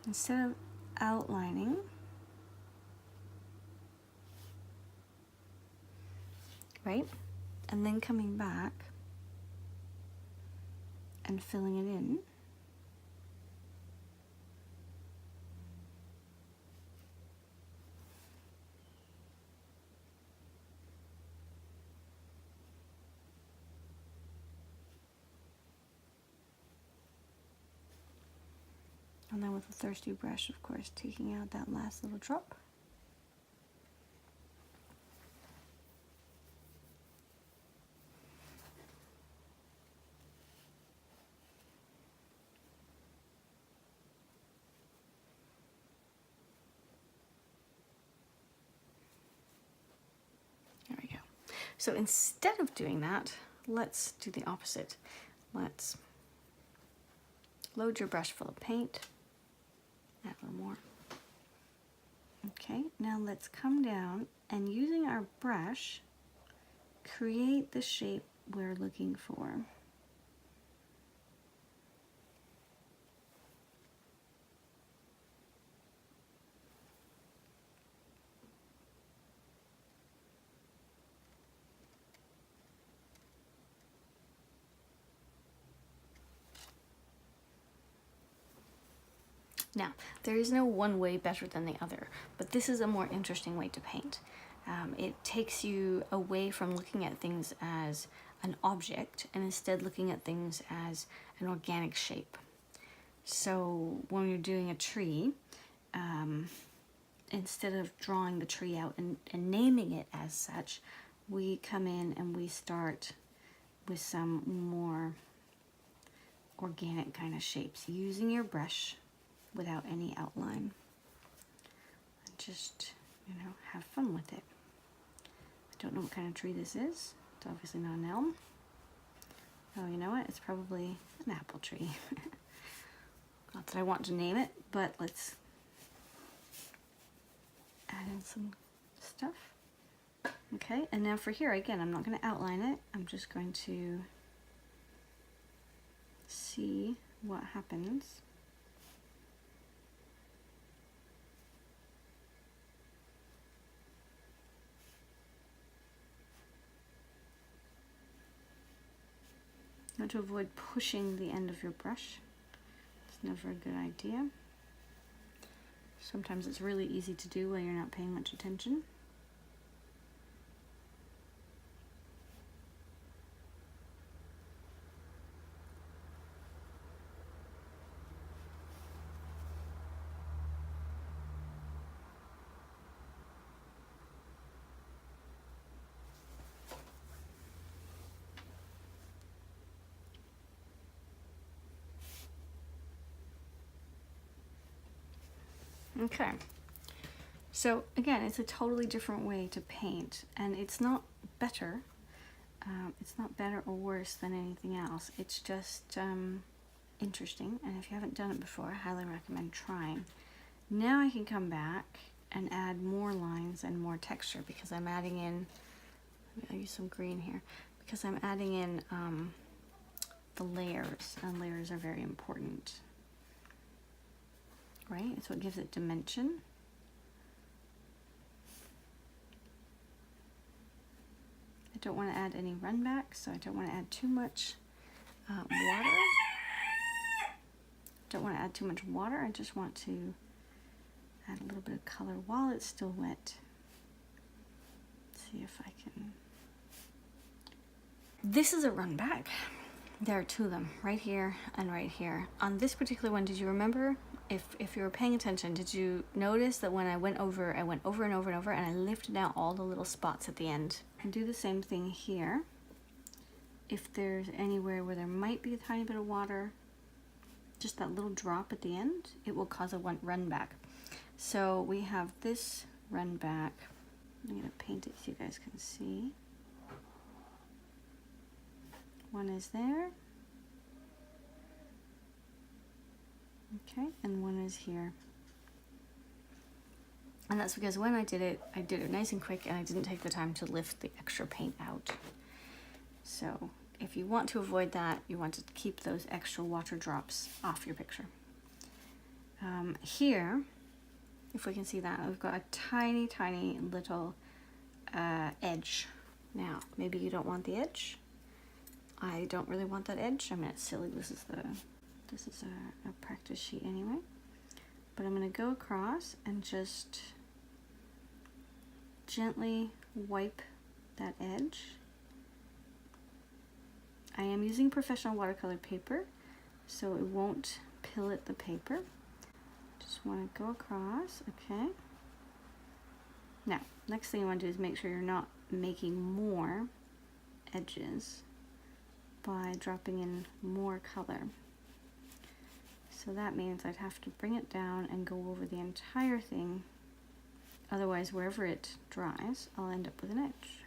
instead of outlining, right, and then coming back and filling it in, and then with a thirsty brush, of course, taking out that last little drop. There we go. So instead of doing that, let's do the opposite. Let's load your brush full of paint. Add a little more. Okay, now let's come down and using our brush, create the shape we're looking for. Now, there is no one way better than the other, but this is a more interesting way to paint. It takes you away from looking at things as an object and instead looking at things as an organic shape. So when you're doing a tree, instead of drawing the tree out and naming it as such, we come in and we start with some more organic kind of shapes using your brush without any outline. And just, you know, have fun with it. I don't know what kind of tree this is. It's obviously not an elm. Oh, you know what? It's probably an apple tree. Not that I want to name it, but let's add in some stuff. Okay, and now for here, again, I'm not going to outline it. I'm just going to see what happens. Now to avoid pushing the end of your brush. It's never a good idea. Sometimes it's really easy to do while you're not paying much attention. Okay, so again, it's a totally different way to paint, and it's not better. It's not better or worse than anything else. It's just interesting, and if you haven't done it before, I highly recommend trying. Now I can come back and add more lines and more texture because I'm adding in, I'll use some green here, because I'm adding in the layers, and layers are very important. Right? It's what gives it dimension. I don't want to add any run back, so I don't want to add too much water. Don't want to add too much water. I just want to add a little bit of color while it's still wet. Let's see if I can. This is a run back. There are two of them, right here and right here. On this particular one, did you remember? If you were paying attention, did you notice that when I went over and over and over, and I lifted out all the little spots at the end? And do the same thing here. If there's anywhere where there might be a tiny bit of water, just that little drop at the end, it will cause a run back. So we have this run back. I'm gonna paint it so you guys can see. One is there. Okay, and one is here. And that's because when I did it nice and quick, and I didn't take the time to lift the extra paint out. So if you want to avoid that, you want to keep those extra water drops off your picture. Here, if we can see that, we've got a tiny, tiny little edge. Now, maybe you don't want the edge. I don't really want that edge. I mean, it's silly. This is a practice sheet anyway. But I'm going to go across and just gently wipe that edge. I am using professional watercolor paper, so it won't pillet the paper. Just want to go across, okay? Now, next thing you want to do is make sure you're not making more edges by dropping in more color. So that means I'd have to bring it down and go over the entire thing. Otherwise, wherever it dries, I'll end up with an edge.